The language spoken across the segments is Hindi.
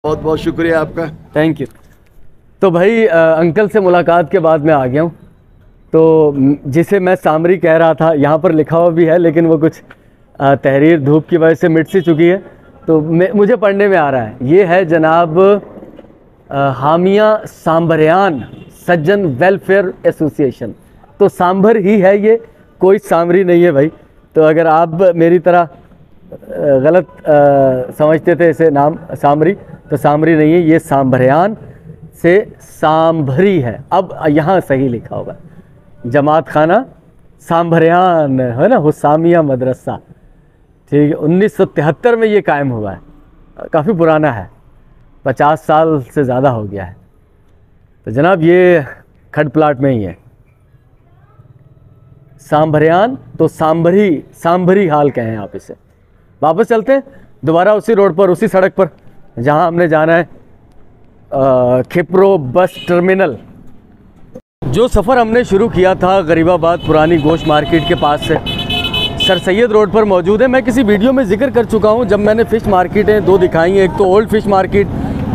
बहुत बहुत शुक्रिया आपका। Thank you. तो भाई अंकल से मुलाकात के बाद मैं आ गया हूँ। तो जिसे मैं सामरी कह रहा था, यहाँ पर लिखा हुआ भी है लेकिन वो कुछ तहरीर धूप की वजह से मिट सी चुकी है, तो मुझे पढ़ने में आ रहा है। ये है जनाब हामिया सांभरियान सज्जन वेलफेयर एसोसिएशन। तो सांभर ही है ये, कोई सामरी नहीं है भाई। तो अगर आप मेरी तरह गलत समझते थे इसे नाम सामरी, तो सामरी नहीं है, ये सांभरियान से सांभरी है। अब यहाँ सही लिखा होगा, जमात खाना सांभरियान है ना, हुसामिया मदरसा, ठीक है। 1973 में ये कायम हुआ है, काफ़ी पुराना है, 50 साल से ज़्यादा हो गया है। तो जनाब ये खड प्लाट में ही है सांभरियान। तो सांभरी हाल कहें आप इसे। वापस चलते हैं दोबारा उसी रोड पर, उसी सड़क पर जहां हमने जाना है खिप्रो बस टर्मिनल। जो सफ़र हमने शुरू किया था गरीबाबाद पुरानी गोश्त मार्केट के पास से, सर सैयद रोड पर मौजूद है। मैं किसी वीडियो में जिक्र कर चुका हूं जब मैंने फ़िश मार्केटें दो दिखाई हैं, एक तो ओल्ड फ़िश मार्केट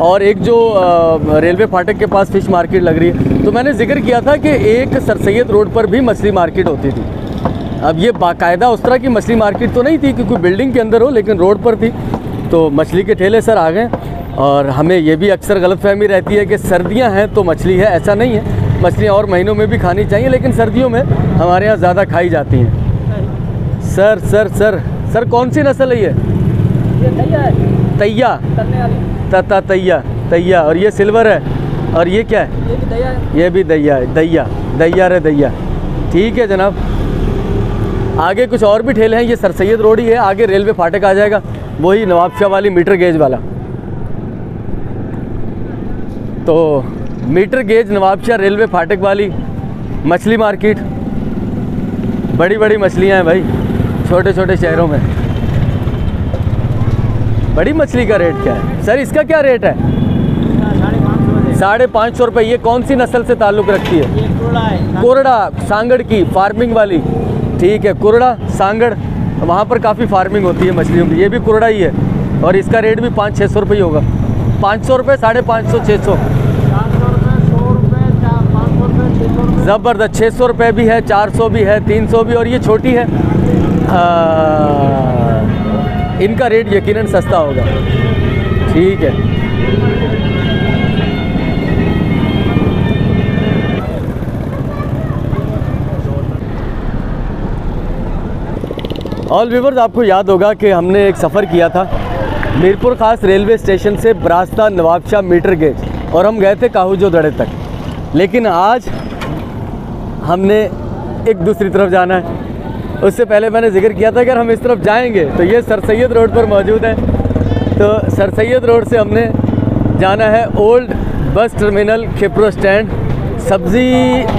और एक जो रेलवे फाटक के पास फ़िश मार्केट लग रही है। तो मैंने जिक्र किया था कि एक सर सैयद रोड पर भी मछली मार्केट होती थी। अब ये बाकायदा उस तरह की मछली मार्केट तो नहीं थी कि कोई बिल्डिंग के अंदर हो, लेकिन रोड पर थी। तो मछली के ठेले सर आ गए। और हमें ये भी अक्सर गलतफहमी रहती है कि सर्दियां हैं तो मछली है, ऐसा नहीं है। मछलियां और महीनों में भी खानी चाहिए, लेकिन सर्दियों में हमारे यहाँ ज़्यादा खाई जाती हैं। सर सर सर सर कौन सी नस्ल है ये? तैया, तता तैया, तैया। और ये सिल्वर है, और ये क्या है? ये भी दैया है। ये भी दैया है, दैया दैया रे दैया। ठीक है जनाब। आगे कुछ और भी ठेले हैं, ये सर सैयद रोड ही है, आगे रेलवे फाटक आ जाएगा, वही नवाबशाह वाली मीटर गेज वाला। तो मीटर गेज नवाबशाह रेलवे फाटक वाली मछली मार्केट, बड़ी बड़ी मछलियां हैं भाई, छोटे छोटे शहरों में। बड़ी मछली का रेट क्या है सर? इसका क्या रेट है? 550 रुपये। ये कौन सी नस्ल से ताल्लुक़ रखती है? ये कुरड़ा है, कुरड़ा सांगड़ की फार्मिंग वाली। ठीक है, कुरड़ा सांगड़, वहाँ पर काफ़ी फार्मिंग होती है मछलियों की। ये भी कुरड़ा ही है, और इसका रेट भी 500-600 रुपये होगा। 500 रुपये, 550, 600, ज़बरदस्त। 600 रुपये भी है, 400 भी है, 300 भी, और ये छोटी है। इनका रेट यकीनन सस्ता होगा। ठीक है। ऑल व्यूवर्स, आपको याद होगा कि हमने एक सफ़र किया था मीरपुर ख़ास रेलवे स्टेशन से बरास्ता नवाबशाह मीटर गेज, और हम गए थे काहूजो दड़े तक। लेकिन आज हमने एक दूसरी तरफ जाना है। उससे पहले मैंने जिक्र किया था कि अगर हम इस तरफ जाएंगे तो ये सर सैयद रोड पर मौजूद है। तो सर सैयद रोड से हमने जाना है ओल्ड बस टर्मिनल खिप्रो स्टैंड। सब्ज़ी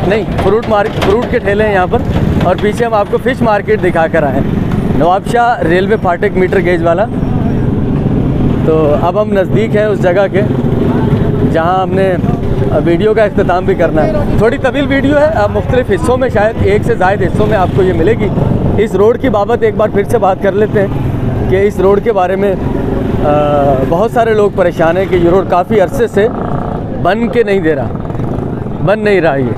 नहीं, फ्रूट के ठेले हैं यहाँ पर, और पीछे हम आपको फ़िश मार्केट दिखा कर आए हैं, नवाबशाह रेलवे फाटक मीटर गेज वाला। तो अब हम नज़दीक हैं उस जगह के जहाँ हमने वीडियो का इख्तिताम भी करना है। थोड़ी तवील वीडियो है, अब मुख्तलिफ़ हिस्सों में, शायद एक से ज़ायद हिस्सों में आपको ये मिलेगी। इस रोड की बाबत एक बार फिर से बात कर लेते हैं कि इस रोड के बारे में बहुत सारे लोग परेशान हैं कि ये रोड काफ़ी अरसे से बन नहीं रहा ये।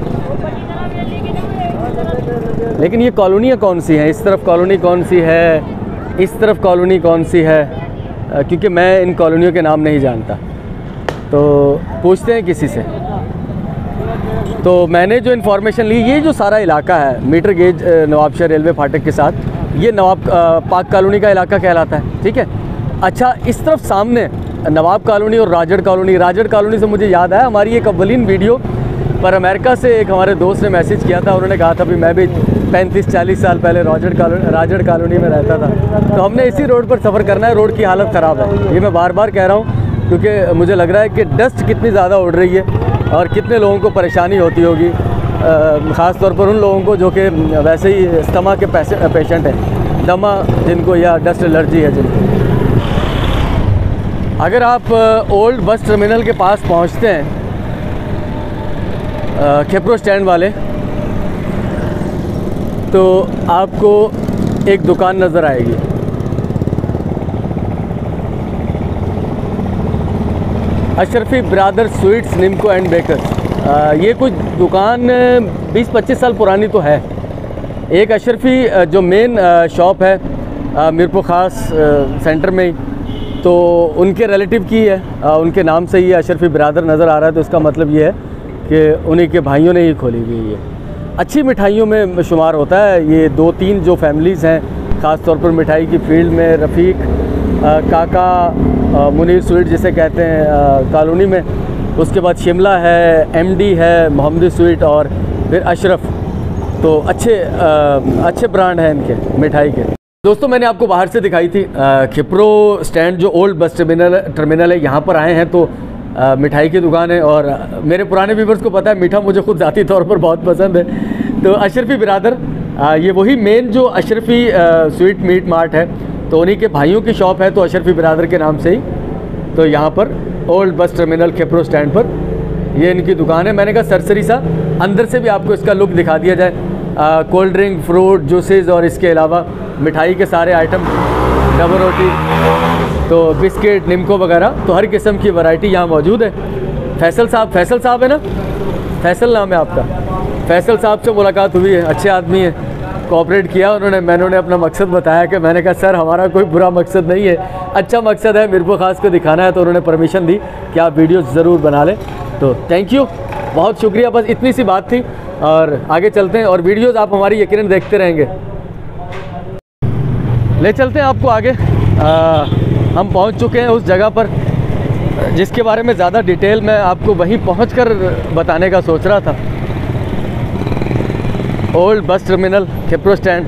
लेकिन ये कॉलोनियाँ कौन सी हैं? इस तरफ कॉलोनी कौन सी है, इस तरफ कॉलोनी कौन सी है? क्योंकि मैं इन कॉलोनियों के नाम नहीं जानता, तो पूछते हैं किसी से। तो मैंने जो इन्फॉर्मेशन ली, ये जो सारा इलाका है मीटर गेज नवाबशाह रेलवे फाटक के साथ, ये नवाब पाक कॉलोनी का इलाका कहलाता है। ठीक है। अच्छा, इस तरफ सामने नवाब कॉलोनी और राजड़ कॉलोनी से मुझे याद आया, हमारी एक अव्वलीन वीडियो पर अमेरिका से एक हमारे दोस्त ने मैसेज किया था। उन्होंने कहा था भी मैं भी 35-40 साल पहले राजड़ कॉलोनी में रहता था। तो हमने इसी रोड पर सफ़र करना है। रोड की हालत ख़राब है, ये मैं बार बार कह रहा हूँ, क्योंकि मुझे लग रहा है कि डस्ट कितनी ज़्यादा उड़ रही है और कितने लोगों को परेशानी होती होगी, ख़ास तौर पर उन लोगों को जो कि वैसे ही अस्थमा के पेशेंट हैं, दमा जिनको, या डस्ट एलर्जी है जिनको। अगर आप ओल्ड बस टर्मिनल के पास पहुंचते हैं, खिप्रो स्टैंड वाले, तो आपको एक दुकान नज़र आएगी। Ashrafi brother sweets nimko and bakers. ये कुछ दुकान 20-25 साल पुरानी तो है। एक अशरफी जो मेन शॉप है मीरपुर ख़ास सेंटर में ही, तो उनके रिलेटिव की है, उनके नाम से ही अशरफी ब्रादर नज़र आ रहा है, तो इसका मतलब ये है कि उन्हीं के भाइयों ने ही खोली हुई है। अच्छी मिठाइयों में शुमार होता है ये। 2-3 जो फैमिलीज़ हैं ख़ास तौर पर मिठाई की फील्ड में, रफ़ीक, काका, मुनीर स्वीट जिसे कहते हैं कॉलोनी में, उसके बाद शिमला है, एमडी है, मोहम्मदी स्वीट, और फिर अशरफ। तो अच्छे ब्रांड हैं इनके मिठाई के। दोस्तों मैंने आपको बाहर से दिखाई थी खिप्रो स्टैंड जो ओल्ड बस टर्मिनल है, यहाँ पर आए हैं तो मिठाई की दुकान है। और मेरे पुराने व्यूवर्स को पता है मीठा मुझे खुद ज़ाती तौर पर बहुत पसंद है। तो अशरफी बिरादर ये वही मेन जो अशरफी स्वीट मीट मार्ट है, तो उन्हीं के भाइयों की शॉप है, तो अशरफी बिरादर के नाम से ही तो यहाँ पर ओल्ड बस टर्मिनल खिप्रो स्टैंड पर ये इनकी दुकान है। मैंने कहा सरसरी सा अंदर से भी आपको इसका लुक दिखा दिया जाए। कोल्ड ड्रिंक, फ्रूट, जूसेस और इसके अलावा मिठाई के सारे आइटम, डबल रोटी, तो बिस्किट, निम्को वगैरह, तो हर किस्म की वैरायटी यहाँ मौजूद है। फैसल साहब है ना, फैसल नाम है आपका। फैसल साहब से मुलाकात हुई है, अच्छे आदमी है, कोऑपरेट किया उन्होंने अपना मकसद बताया कि मैंने कहा सर हमारा कोई बुरा मकसद नहीं है, अच्छा मकसद है, मीरपुर ख़ास को दिखाना है, तो उन्होंने परमिशन दी कि आप वीडियो ज़रूर बना लें। तो थैंक यू, बहुत शुक्रिया। बस इतनी सी बात थी और आगे चलते हैं और वीडियोज़ आप हमारी यकीनन देखते रहेंगे। ले चलते हैं आपको आगे। हम पहुंच चुके हैं उस जगह पर जिसके बारे में ज़्यादा डिटेल मैं आपको वहीं पहुंचकर बताने का सोच रहा था। ओल्ड बस टर्मिनल खिप्रो स्टैंड,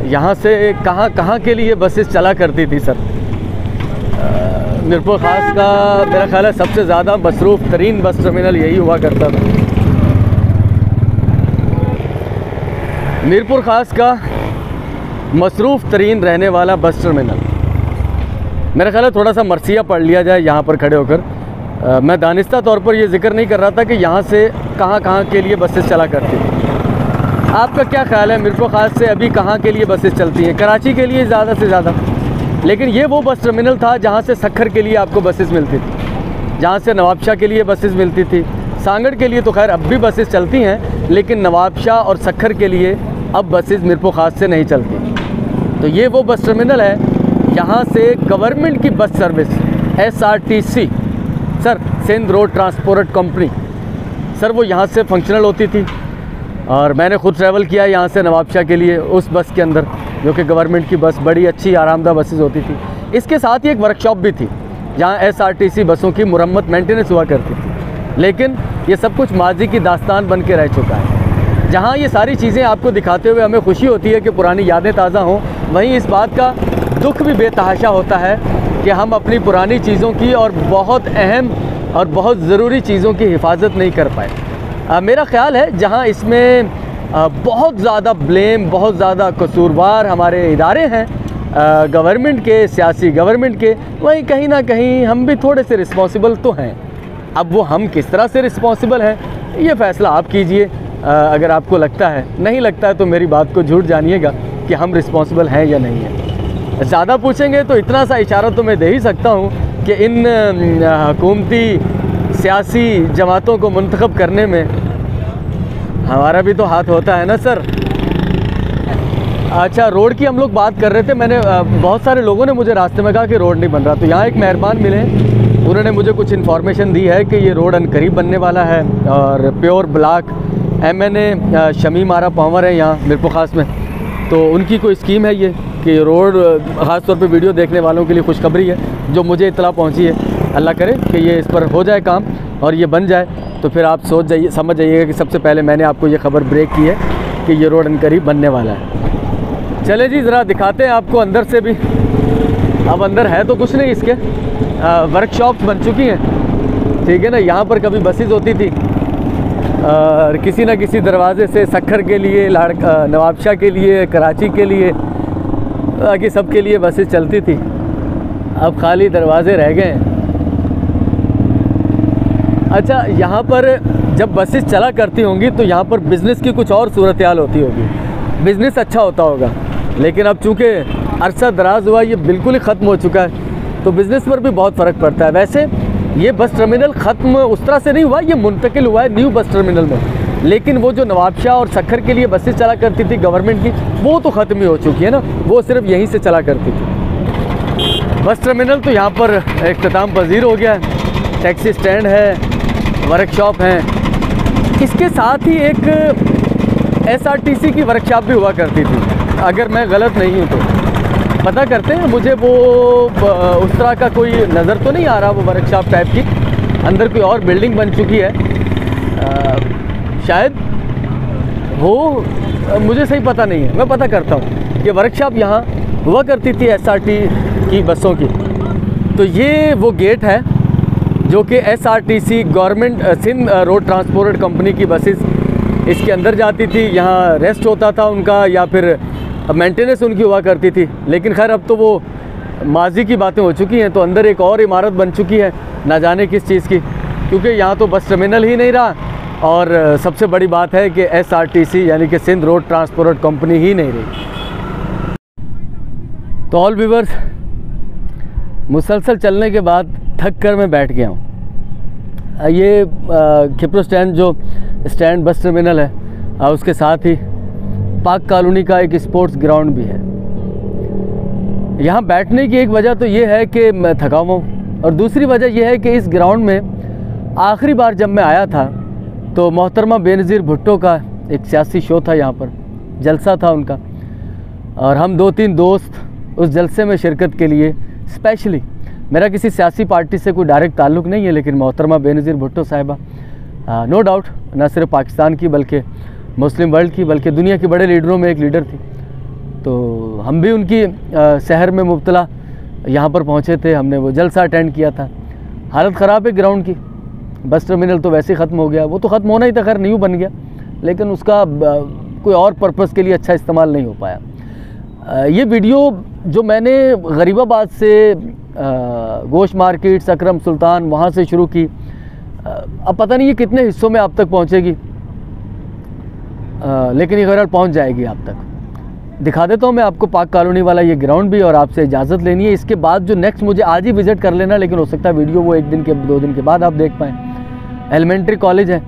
यहाँ से कहाँ के लिए बसेस चला करती थी सर? मीरपुर ख़ास का मेरा ख्याल है सबसे ज़्यादा मसरूफ़ तरीन बस टर्मिनल यही हुआ करता था। मीरपुर ख़ास का मसरूफ़ तरीन रहने वाला बस टर्मिनल, मेरा ख्याल है थोड़ा सा मरसिया पढ़ लिया जाए यहाँ पर खड़े होकर। मैं दानिस्ता तौर पर ये जिक्र नहीं कर रहा था कि यहाँ से कहाँ के लिए बसेस चला करती थी। आपका क्या ख्याल है मीरपुर ख़ास से अभी कहाँ के लिए बसेस चलती हैं? कराची के लिए ज़्यादा से ज़्यादा, लेकिन ये वो बस टर्मिनल था जहाँ से सक्खर के लिए आपको बसेस मिलती थी, जहाँ से नवाबशाह के लिए बसेस मिलती थी। सांगड़ के लिए तो खैर अब भी बसेस चलती हैं, लेकिन नवाबशाह और सक्खर के लिए अब बसेस मीरपुर ख़ास से नहीं चलती। तो ये वो बस टर्मिनल है, यहाँ से गवर्नमेंट की bus service SRTC sir, Sindh road transport company sir, वो यहाँ से फंक्शनल होती थी। और मैंने खुद ट्रैवल किया यहाँ से नवाबशाह के लिए उस बस के अंदर, जो कि गवर्नमेंट की बस, बड़ी अच्छी आरामदा बसेस होती थी। इसके साथ ही एक वर्कशॉप भी थी जहाँ SRTC बसों की मुरम्मत मेंटेनेंस हुआ करती थी। लेकिन ये सब कुछ माजी की दास्तान बन के रह चुका है। जहाँ ये सारी चीज़ें आपको दिखाते हुए हमें खुशी होती है कि पुरानी यादें ताज़ा हों, वहीं इस बात का दुख भी बेतहाशा होता है कि हम अपनी पुरानी चीज़ों की और बहुत अहम और बहुत ज़रूरी चीज़ों की हिफाजत नहीं कर पाए। मेरा ख़्याल है जहाँ इसमें बहुत ज़्यादा ब्लेम, बहुत ज़्यादा कसूरवार हमारे इदारे हैं गवर्नमेंट के, सियासी गवर्नमेंट के, वहीं कहीं ना कहीं हम भी थोड़े से रिस्पॉन्सिबल तो हैं। अब वो हम किस तरह से रिस्पॉन्सिबल हैं ये फ़ैसला आप कीजिए। अगर आपको लगता है, नहीं लगता है तो मेरी बात को झूठ जानिएगा कि हम रिस्पॉन्सिबल हैं या नहीं हैं। ज़्यादा पूछेंगे तो इतना सा इशारा तो मैं दे ही सकता हूँ कि इन हुकूमती सियासी जमातों को मुंतखब करने में हमारा भी तो हाथ होता है ना सर। अच्छा, रोड की हम लोग बात कर रहे थे। मैंने बहुत सारे लोगों ने मुझे रास्ते में कहा कि रोड नहीं बन रहा, तो यहाँ एक मेहरबान मिले, उन्होंने मुझे कुछ इन्फॉर्मेशन दी है कि ये रोड अनकरीब बनने वाला है। और प्योर ब्लॉक MNA शमीम आरा पावर है यहाँ मीरपुर ख़ास में, तो उनकी कोई स्कीम है ये कि रोड, ख़ास तौर पे वीडियो देखने वालों के लिए खुशखबरी है जो मुझे इतला पहुँची है। अल्लाह करे कि ये इस पर हो जाए काम और ये बन जाए, तो फिर आप समझ जाइएगा कि सबसे पहले मैंने आपको ये खबर ब्रेक की है कि ये रोड अनकरीब बनने वाला है। चले जी, ज़रा दिखाते हैं आपको अंदर से भी। अब अंदर है तो कुछ नहीं, इसके वर्कशॉप्स बन चुकी हैं, ठीक है ना। यहाँ पर कभी बसेस होती थी और किसी न किसी दरवाजे से सक्खर के लिए, नवाबशाह के लिए, कराची के लिए, बाकी सब के लिए बसेस चलती थी। अब खाली दरवाजे रह गए हैं। अच्छा, यहाँ पर जब बसेस चला करती होंगी तो यहाँ पर बिज़नेस की कुछ और सूरत हाल होती होगी, बिज़नेस अच्छा होता होगा। लेकिन अब चूँकि अरसा दराज हुआ, ये बिल्कुल ही ख़त्म हो चुका है, तो बिज़नेस पर भी बहुत फ़र्क पड़ता है। वैसे ये बस टर्मिनल ख़त्म उस तरह से नहीं हुआ, ये मुंतकिल हुआ है न्यू बस टर्मिनल में। लेकिन वो जो नवाबशाह और सक्खर के लिए बसेस चला करती थी गवर्नमेंट की, वो तो ख़त्म ही हो चुकी है ना, वो सिर्फ यहीं से चला करती थी। बस टर्मिनल तो यहाँ पर इख्तिताम पजीर हो गया है, टैक्सी स्टैंड है, वर्कशॉप हैं। इसके साथ ही एक SRTC की वर्कशॉप भी हुआ करती थी, अगर मैं गलत नहीं हूँ तो। पता करते हैं, मुझे वो उस तरह का कोई नज़र तो नहीं आ रहा वो वर्कशॉप टाइप की। अंदर कोई और बिल्डिंग बन चुकी है शायद हो, मुझे सही पता नहीं है, मैं पता करता हूँ। ये वर्कशॉप यहाँ हुआ करती थी SRT की बसों की। तो ये वो गेट है जो कि SRTC government Sindh road transport company की बसेस इसके अंदर जाती थी। यहाँ रेस्ट होता था उनका या फिर मेंटेनेंस उनकी हुआ करती थी। लेकिन खैर अब तो वो माजी की बातें हो चुकी हैं। तो अंदर एक और इमारत बन चुकी है, ना जाने किस चीज़ की, क्योंकि यहाँ तो बस टर्मिनल ही नहीं रहा। और सबसे बड़ी बात है कि SRTC यानी कि सिंध रोड ट्रांसपोर्ट कंपनी ही नहीं रही। तो ऑल व्यूवर्स, मुसलसल चलने के बाद थक कर मैं बैठ गया हूँ। ये खिपरो स्टैंड जो स्टैंड बस टर्मिनल है, उसके साथ ही पाक कॉलोनी का एक स्पोर्ट्स ग्राउंड भी है। यहाँ बैठने की एक वजह तो ये है कि मैं थका हुआ हूँ, और दूसरी वजह यह है कि इस ग्राउंड में आखिरी बार जब मैं आया था तो मोहतरमा बेनज़ीर भुट्टो का एक सियासी शो था, यहाँ पर जलसा था उनका, और हम 2-3 दोस्त उस जलसे में शिरकत के लिए स्पेशली, मेरा किसी सियासी पार्टी से कोई डायरेक्ट ताल्लुक़ नहीं है, लेकिन मोहतरमा बेनज़ीर भुट्टो साहिबा नो डाउट न सिर्फ पाकिस्तान की बल्कि मुस्लिम वर्ल्ड की, बल्कि दुनिया के बड़े लीडरों में एक लीडर थी। तो हम भी उनकी शहर में मुब्तला यहाँ पर पहुँचे थे, हमने वो जलसा अटेंड किया था। हालत ख़राब है ग्राउंड की, बस टर्मिनल तो वैसे ही ख़त्म हो गया, वो तो ख़त्म होना ही था, खैर न्यू बन गया, लेकिन उसका कोई और पर्पज़ के लिए अच्छा इस्तेमाल नहीं हो पाया। ये वीडियो जो मैंने गरीबाबाद से गोश्त मार्केट, अकरम सुल्तान, वहाँ से शुरू की, अब पता नहीं ये कितने हिस्सों में आप तक पहुँचेगी, लेकिन ये बहरहाल पहुँच जाएगी आप तक। दिखा देता हूँ मैं आपको पाक कॉलोनी वाला ये ग्राउंड भी, और आपसे इजाज़त लेनी है। इसके बाद जो नेक्स्ट मुझे आज ही विज़िट कर लेना, लेकिन हो सकता है वीडियो वो 1 दिन के 2 दिन के बाद आप देख पाएँ। एलिमेंट्री कॉलेज है,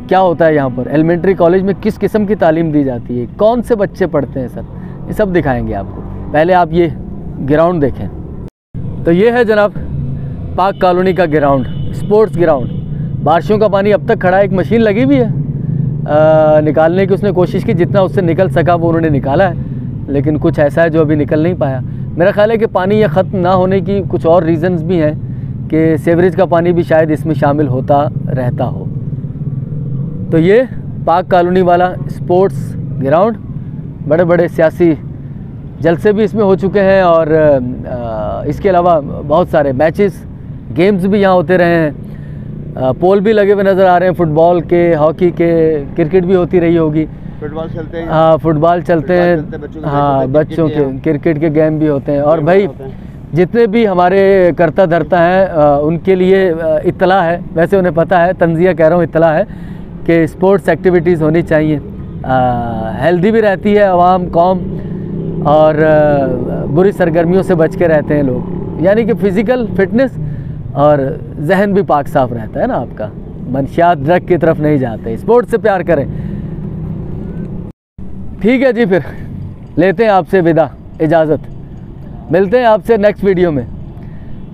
क्या होता है यहाँ पर, एलिमेंट्री कॉलेज में किस किस्म की तालीम दी जाती है, कौन से बच्चे पढ़ते हैं सर, ये सब दिखाएंगे आपको। पहले आप ये ग्राउंड देखें। तो ये है जनाब पाक कॉलोनी का ग्राउंड, स्पोर्ट्स ग्राउंड। बारिशों का पानी अब तक खड़ा है, एक मशीन लगी भी है निकालने की, उसने कोशिश की, जितना उससे निकल सका वो उन्होंने निकाला है, लेकिन कुछ ऐसा है जो अभी निकल नहीं पाया। मेरा ख्याल है कि पानी ये ख़त्म ना होने की कुछ और रीज़न्स भी हैं कि सीवरेज का पानी भी शायद इसमें शामिल होता रहता हो। तो ये पाक कॉलोनी वाला स्पोर्ट्स ग्राउंड, बड़े बड़े सियासी जलसे भी इसमें हो चुके हैं, और इसके अलावा बहुत सारे मैचेस, गेम्स भी यहाँ होते रहे हैं। पोल भी लगे हुए नज़र आ रहे हैं, फुटबॉल के, हॉकी के, क्रिकेट भी होती रही होगी। फुटबॉल चलते हैं, हाँ फुटबॉल चलते हैं, हाँ बच्चों के क्रिकेट के गेम भी होते हैं। और भाई जितने भी हमारे करता धरता हैं उनके लिए इत्तला है, वैसे उन्हें पता है, तंजिया कह रहा हूँ, इत्तला है कि स्पोर्ट्स एक्टिविटीज़ होनी चाहिए, हेल्दी भी रहती है आवाम कौम, और बुरी सरगर्मियों से बच के रहते हैं लोग, यानी कि फ़िज़िकल फिटनेस और जहन भी पाक साफ रहता है ना आपका, मनशियात ड्रग की तरफ नहीं जाते। स्पोर्ट्स से प्यार करें। ठीक है जी, फिर लेते हैं आपसे विदा, इजाज़त, मिलते हैं आपसे नेक्स्ट वीडियो में।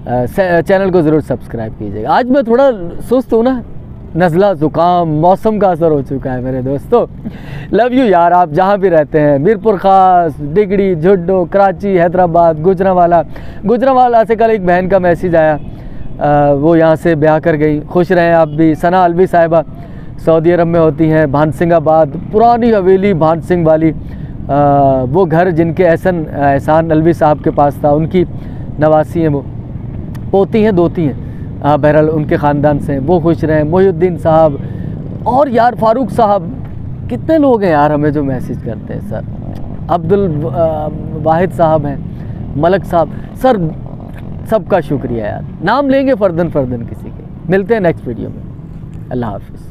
चैनल को ज़रूर सब्सक्राइब कीजिएगा। आज मैं थोड़ा सुस्त हूँ ना, नज़ला ज़ुकाम, मौसम का असर हो चुका है मेरे दोस्तों। लव यू यार, आप जहाँ भी रहते हैं, मीरपुर ख़ास, डिगड़ी, झुड्डो, कराची, हैदराबाद, गुजरावाला से कल एक बहन का मैसेज आया, वो यहाँ से ब्याह कर गई, खुश रहें आप भी। सना अलवी साहिबा सऊदी अरब में होती हैं, भानसिंगाबाद, पुरानी हवेली भानसिंग वाली, वो घर जिनके एहसान अलवी साहब के पास था, उनकी नवासी हैं, वो पोती हैं, दोती हैं, बहरहाल उनके ख़ानदान से, वो खुश रहें। मोहिउद्दीन साहब, और यार फ़ारूक साहब, कितने लोग हैं यार हमें जो मैसेज करते हैं सर। अब्दुल वाहिद साहब हैं, मलक साहब, सर सबका शुक्रिया यार, नाम लेंगे फ़र्दन किसी के। मिलते हैं नेक्स्ट वीडियो में, अल्लाह हाफ़िज़।